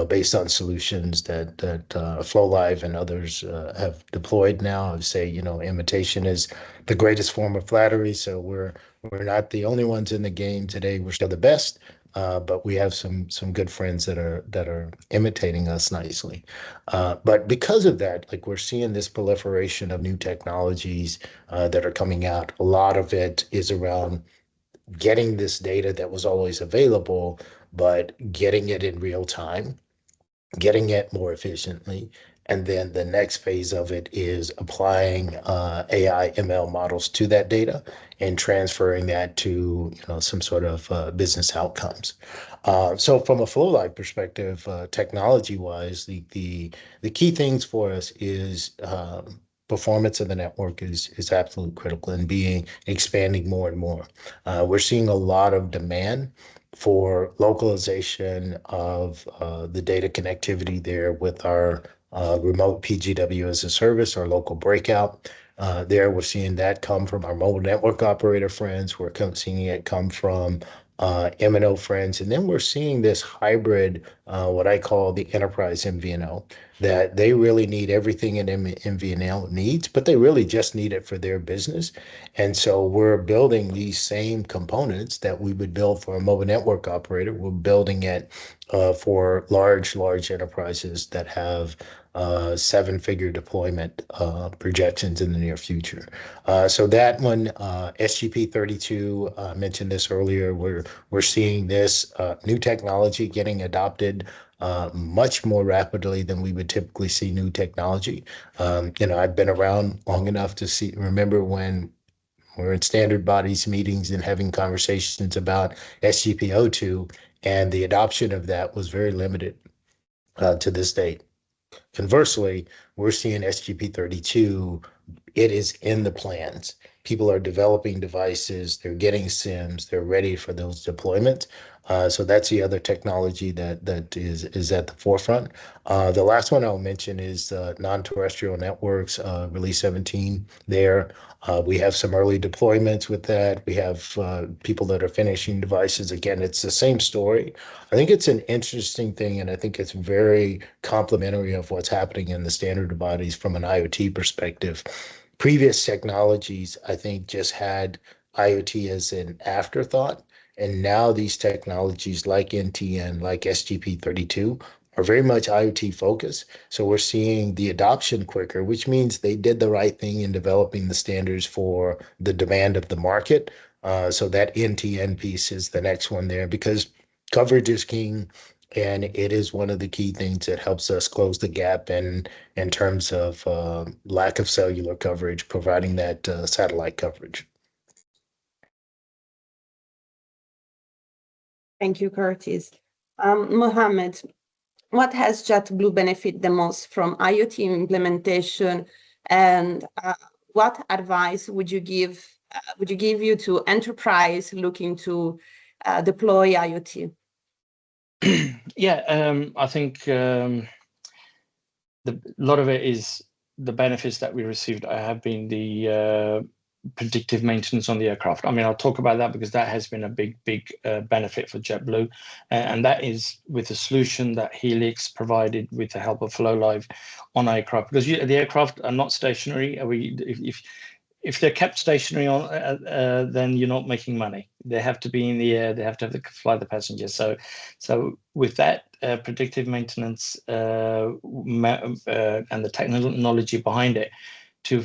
[SPEAKER 2] Based on solutions that floLIVE and others have deployed now. I would say, imitation is the greatest form of flattery. So we're not the only ones in the game today. We're still the best, but we have some good friends that are imitating us nicely. But because of that, like we're seeing this proliferation of new technologies that are coming out. A lot of it is around getting this data that was always available, but getting it in real time, getting it more efficiently. And then the next phase of it is applying AI ML models to that data and transferring that to some sort of business outcomes. So from a floLIVE perspective, technology-wise, the key things for us is performance of the network is absolutely critical and expanding more and more. We're seeing a lot of demand for localization of the data connectivity there with our remote PGW as a service, our local breakout. There, we're seeing that come from our mobile network operator friends. We're seeing it come from MNO friends. And then we're seeing this hybrid, what I call the enterprise MVNO, that they really need everything an MVNO needs, but they really just need it for their business. And so we're building these same components that we would build for a mobile network operator. We're building it for large enterprises that have seven-figure deployment projections in the near future. So that one, SGP32, mentioned this earlier. We're seeing this new technology getting adopted much more rapidly than we would typically see new technology. I've been around long enough to remember when we're in standard bodies meetings and having conversations about SGP02, and the adoption of that was very limited to this date. Conversely, we're seeing SGP32, it is in the plans. People are developing devices, they're getting SIMs, they're ready for those deployments. So that's the other technology that is at the forefront. The last one I'll mention is non-terrestrial networks, release 17 there. We have some early deployments with that. We have people that are finishing devices. Again, it's the same story. I think it's an interesting thing, and I think it's very complementary of what's happening in the standard bodies from an IoT perspective. Previous technologies, I think, just had IoT as an afterthought, and now these technologies like NTN, like SGP32, are very much IoT focused. So we're seeing the adoption quicker, which means they did the right thing in developing the standards for the demand of the market. So that NTN piece is the next one there, because coverage is king, and it is one of the key things that helps us close the gap in terms of lack of cellular coverage, providing that satellite coverage.
[SPEAKER 1] Thank you, Curtis. Mohammed, what has JetBlue benefit the most from IoT implementation, and what advice would you give you to enterprise looking to deploy IoT?
[SPEAKER 3] Yeah, I think a lot of it is the benefits that we received have been the predictive maintenance on the aircraft. I mean, I'll talk about that because that has been a big benefit for JetBlue, and that is with the solution that Helix provided with the help of floLIVE on aircraft, because the aircraft are not stationary. If they're kept stationary on, then you're not making money. They have to be in the air. They have to fly the passengers. So with that predictive maintenance and the technology behind it, to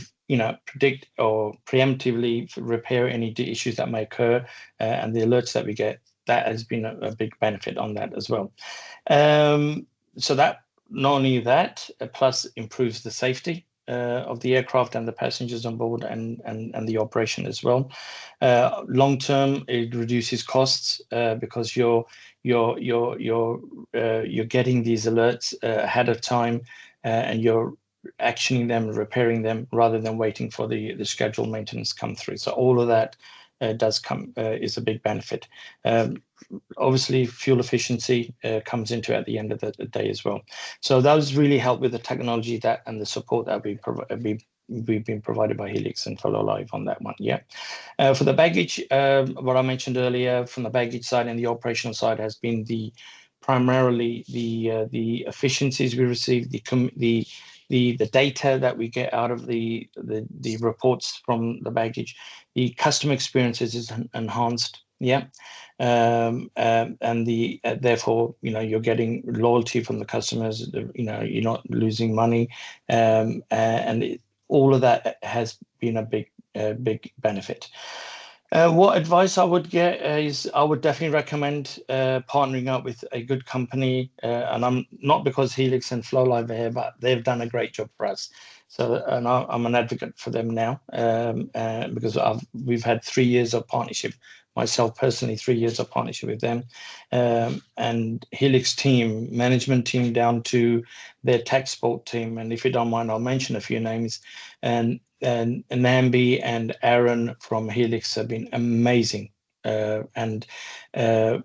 [SPEAKER 3] predict or preemptively repair any issues that may occur, and the alerts that we get, that has been a big benefit on that as well. So that, not only that, plus improves the safety of the aircraft and the passengers on board, and the operation as well. Long term, it reduces costs because you're getting these alerts ahead of time, and you're actioning them, repairing them, rather than waiting for the scheduled maintenance come through. So all of that is a big benefit. Obviously, fuel efficiency comes into at the end of the day as well. So those really help with the technology and the support that we've been provided by Helix and floLIVE on that one. Yeah. For the baggage, what I mentioned earlier, from the baggage side and the operational side has been primarily the efficiencies we receive, the data that we get out of the reports from the baggage, the customer experiences is enhanced. Yeah. And therefore, you're getting loyalty from the customers, you're not losing money. And all of that has been a big benefit. What advice I would get is I would definitely recommend partnering up with a good company. And I'm not because Helix and floLIVE are here, but they've done a great job for us. So, and I'm an advocate for them now because we've had 3 years of partnership. Myself personally, 3 years of partnership with them, and Helix team, management team, down to their tech support team. And if you don't mind, I'll mention a few names. And Nambi and Aaron from Helix have been amazing. And Roy,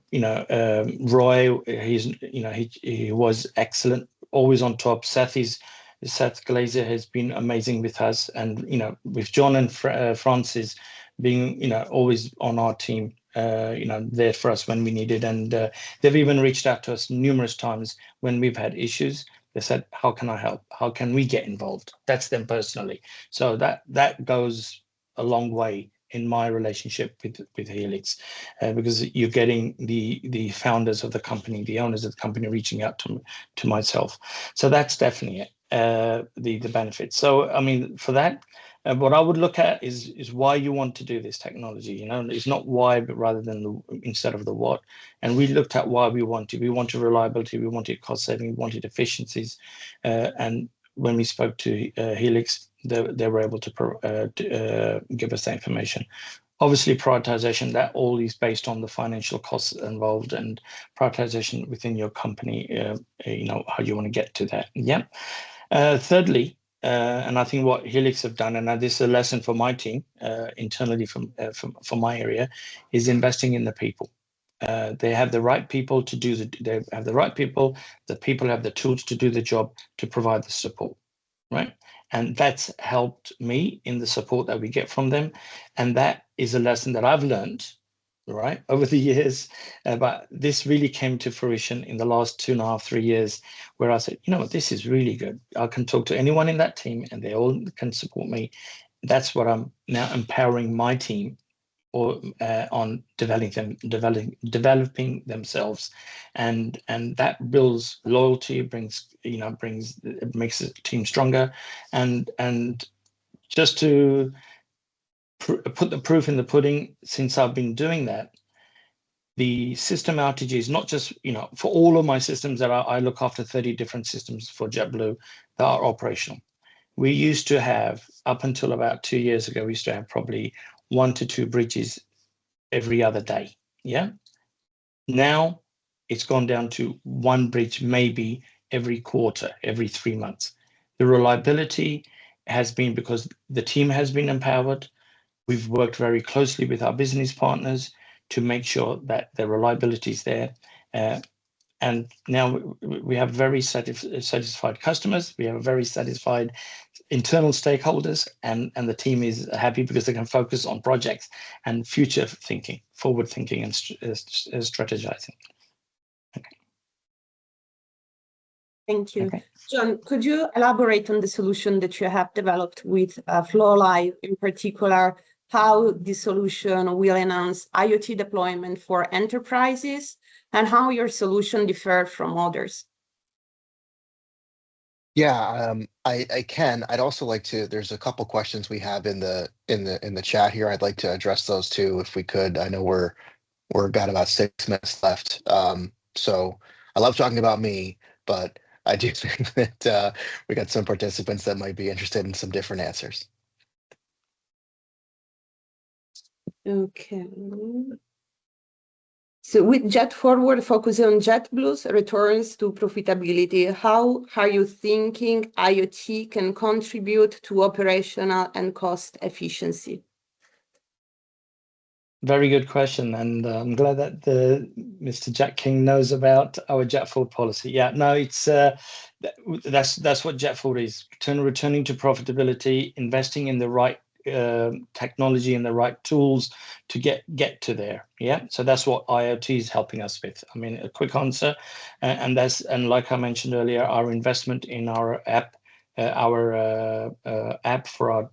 [SPEAKER 3] he was excellent, always on top. Seth Glazer has been amazing with us, and with John and Francis being always on our team, there for us when we needed. And they've even reached out to us numerous times when we've had issues. They said, how can I help? How can we get involved? That's them personally. So that goes a long way in my relationship with Helix, because you're getting the founders of the company, the owners of the company reaching out to myself. So that's definitely it, the benefits. So, I mean, for that, what I would look at is why you want to do this technology. It's not why, but rather than instead of the what. And we looked at why we wanted reliability, we wanted cost saving, we wanted efficiencies. And when we spoke to Helix, they were able to give us that information. Obviously, prioritization, that all is based on the financial costs involved and prioritization within your company, how you want to get to that. Yeah. Thirdly, and I think what Helix have done, and this is a lesson for my team internally from my area, is investing in the people. They have the right people to do they have the right people. The people have the tools to do the job, to provide the support, right? And that's helped me in the support that we get from them. And that is a lesson that I've learned, right, over the years. But this really came to fruition in the last 2.5, 3 years, where I said, this is really good. I can talk to anyone in that team and they all can support me. That's what I'm now empowering my team on developing themselves, and that builds loyalty, it makes the team stronger, and just to put the proof in the pudding, since I've been doing that, the system outages, not just for all of my systems that I look after 30 different systems for JetBlue that are operational. We used to have, up until about 2 years ago, we used to have probably 1 to 2 bridges every other day. Yeah. Now it's gone down to 1 bridge, maybe every quarter, every 3 months. The reliability has been because the team has been empowered. We've worked very closely with our business partners to make sure that the reliability is there. And now we have very satisfied customers. We have very satisfied internal stakeholders, and the team is happy because they can focus on projects and future thinking, forward thinking, and strategizing. Okay.
[SPEAKER 1] Thank you.
[SPEAKER 3] Okay.
[SPEAKER 1] John, could you elaborate on the solution that you have developed with floLIVE, in particular, how this solution will enhance IoT deployment for enterprises, and how your solution differs from others?
[SPEAKER 4] Yeah, I can. I'd also like to. There's a couple questions we have in the chat here. I'd like to address those too, if we could. I know we're got about 6 minutes left. So I love talking about me, but I do think that we got some participants that might be interested in some different answers.
[SPEAKER 1] Okay. So with JetForward focusing on JetBlue's returns to profitability, how are you thinking IoT can contribute to operational and cost efficiency?
[SPEAKER 3] Very good question, and I'm glad that Mr. Jack King knows about our jet forward policy. Yeah, no, it's that's what jet forward is: returning to profitability, investing in the right technology and the right tools to get to there. Yeah, so that's what IoT is helping us with. I mean, a quick answer, and like I mentioned earlier, our investment in our app. Our app for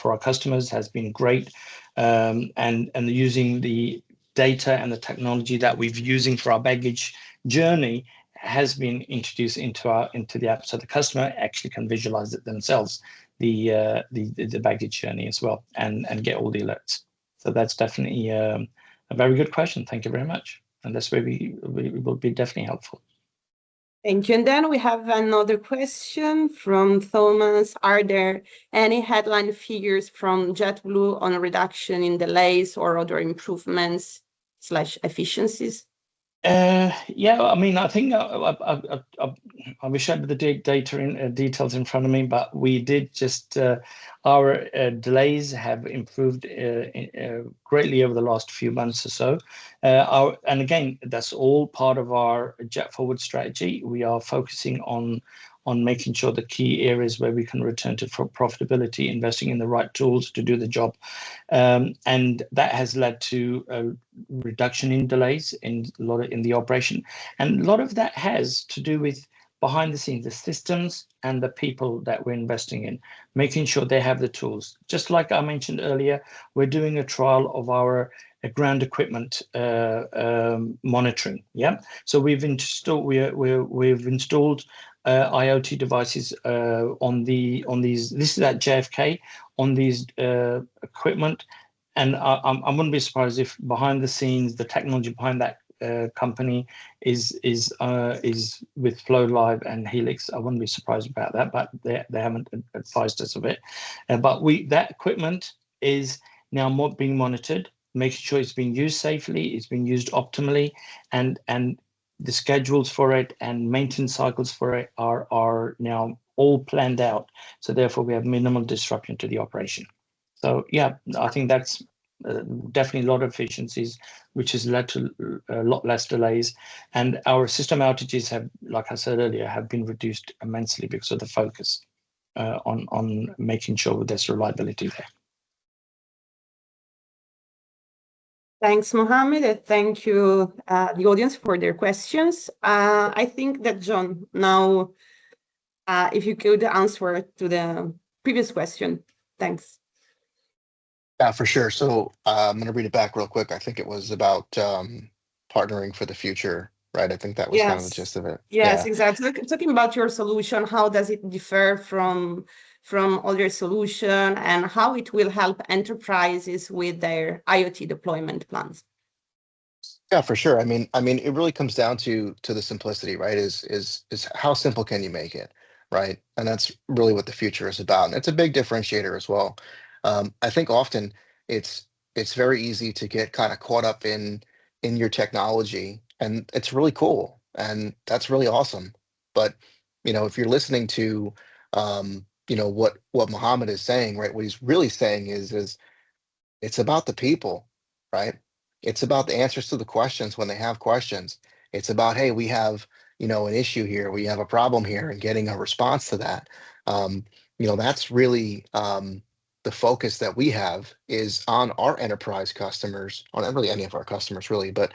[SPEAKER 3] our customers has been great. And using the data and the technology that we've using for our baggage journey has been introduced into the app, so the customer actually can visualize it themselves, the baggage journey as well, and get all the alerts. So that's definitely a very good question. Thank you very much, and that's where we will be definitely helpful.
[SPEAKER 1] Thank you. And then we have another question from Thomas. Are there any headline figures from JetBlue on a reduction in delays or other improvements / efficiencies?
[SPEAKER 3] Yeah, I mean, I think I wish I had the data details in front of me, but we did just our delays have improved greatly over the last few months or so. And again, that's all part of our jet forward strategy. We are focusing on making sure the key areas where we can return to profitability, investing in the right tools to do the job. And that has led to a reduction in delays in the operation. And a lot of that has to do with behind the scenes, the systems and the people that we're investing in, making sure they have the tools. Just like I mentioned earlier, we're doing a trial of our ground equipment monitoring. Yeah, so we've installed IoT devices on these. This is at JFK on these equipment, and I wouldn't be surprised if behind the scenes the technology behind that company is with floLIVE and Helix. I wouldn't be surprised about that, but they haven't advised us of it. But that equipment is now being monitored, making sure it's being used safely, it's being used optimally, and the schedules for it and maintenance cycles for it are now all planned out. So therefore, we have minimal disruption to the operation. So yeah, I think that's definitely a lot of efficiencies, which has led to a lot less delays. And our system outages have, like I said earlier, have been reduced immensely because of the focus on making sure there's reliability there.
[SPEAKER 1] Thanks, Mohammed, and thank you, the audience, for their questions. I think that, John, now, if you could answer to the previous question. Thanks.
[SPEAKER 4] Yeah, for sure. So I'm going to read it back real quick. I think it was about partnering for the future, right? I think that was kind of the gist of it.
[SPEAKER 1] Yes, exactly. Talking about your solution, how does it differ from other solution, and how it will help enterprises with their IoT deployment plans?
[SPEAKER 4] Yeah, for sure. I mean, it really comes down to the simplicity, right? Is how simple can you make it, right? And that's really what the future is about. And it's a big differentiator as well. I think often it's very easy to get kind of caught up in your technology, and it's really cool, and that's really awesome. But if you're listening to what Muhammad is saying, right? What he's really saying is it's about the people, right? It's about the answers to the questions when they have questions. It's about, hey, we have, an issue here, we have a problem here, and getting a response to that. That's really the focus that we have is on our enterprise customers, on really any of our customers, really, but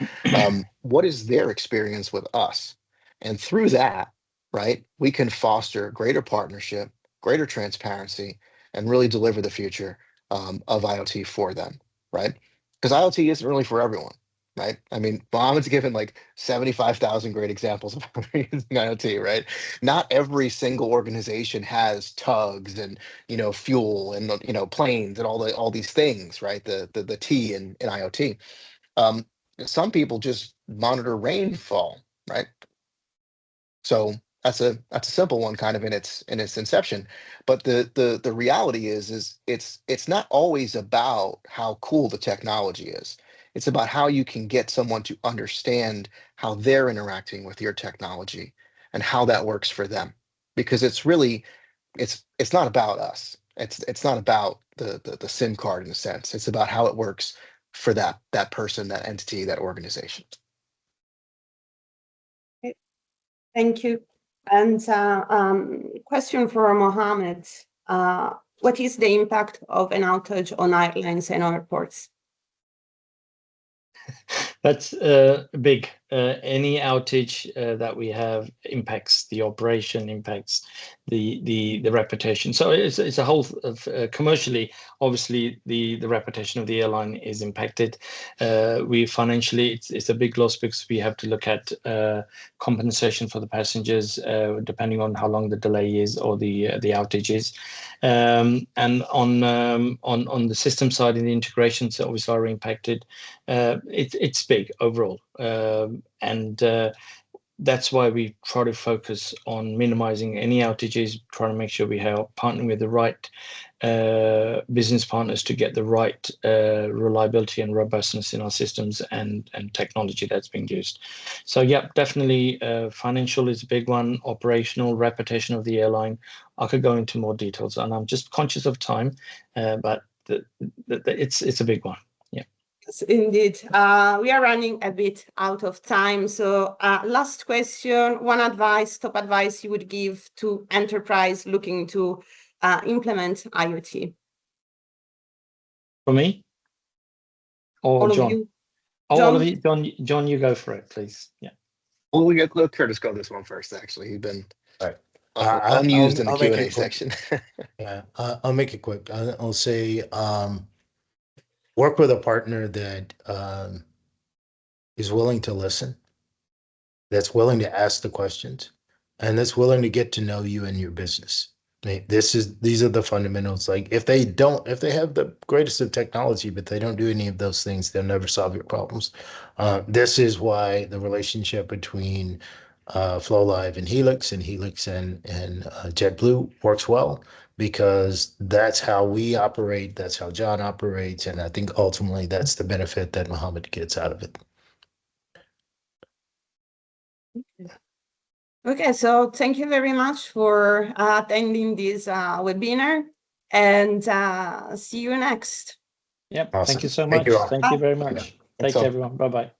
[SPEAKER 4] what is their experience with us? And through that, right, we can foster greater partnership, greater transparency, and really deliver the future of IoT for them, right? Because IoT isn't really for everyone, right? I mean, Mohammed's given like 75,000 great examples of how they're using IoT, right? Not every single organization has tugs and fuel and planes and all these things, right? The T in IoT. Some people just monitor rainfall, right? So that's a simple one, kind of in its inception. But the reality is it's not always about how cool the technology is. It's about how you can get someone to understand how they're interacting with your technology and how that works for them. Because it's really it's not about us. It's not about the SIM card in a sense. It's about how it works for that person, that entity, that organization.
[SPEAKER 1] Thank you. And question for Mohammed. What is the impact of an outage on airlines and airports?
[SPEAKER 3] That's big. Any outage that we have impacts the operation, impacts the reputation. So it's a whole of commercially. Obviously, the reputation of the airline is impacted. We financially, it's a big loss because we have to look at compensation for the passengers depending on how long the delay is or the outage is. And on the system side and the integrations obviously are impacted. It's big overall, and that's why we try to focus on minimizing any outages, trying to make sure we are partnering with the right business partners to get the right reliability and robustness in our systems and technology that's being used. So yeah, definitely financial is a big one, operational, reputation of the airline. I could go into more details, and I'm just conscious of time, but it's a big one.
[SPEAKER 1] Yes, indeed. We are running a bit out of time. So last question, top advice you would give to enterprise looking to implement IoT?
[SPEAKER 3] For me? Or
[SPEAKER 1] All
[SPEAKER 3] John?
[SPEAKER 1] of you.
[SPEAKER 3] All of you. John, you go for it, please. Yeah.
[SPEAKER 4] Well, we let Curtis go this one first, actually. He's been
[SPEAKER 2] Right.
[SPEAKER 4] unused in the
[SPEAKER 2] I'll make
[SPEAKER 4] Q&A
[SPEAKER 2] it quick.
[SPEAKER 4] section.
[SPEAKER 2] Yeah, I'll make it quick. I'll say work with a partner that is willing to listen, that's willing to ask the questions, and that's willing to get to know you and your business. These are the fundamentals. Like if they have the greatest of technology, but they don't do any of those things, they'll never solve your problems. This is why the relationship between floLIVE and Helix and JetBlue works well, because that's how we operate, that's how John operates, and I think ultimately that's the benefit that Mohammed gets out of it.
[SPEAKER 1] Okay, so thank you very much for attending this webinar, and see you next.
[SPEAKER 3] Yep.
[SPEAKER 2] Awesome.
[SPEAKER 3] Thank you so
[SPEAKER 2] Thank
[SPEAKER 3] much.
[SPEAKER 2] you all.
[SPEAKER 3] Thank you very much.
[SPEAKER 4] Thanks
[SPEAKER 3] Take care, everyone. Bye-bye.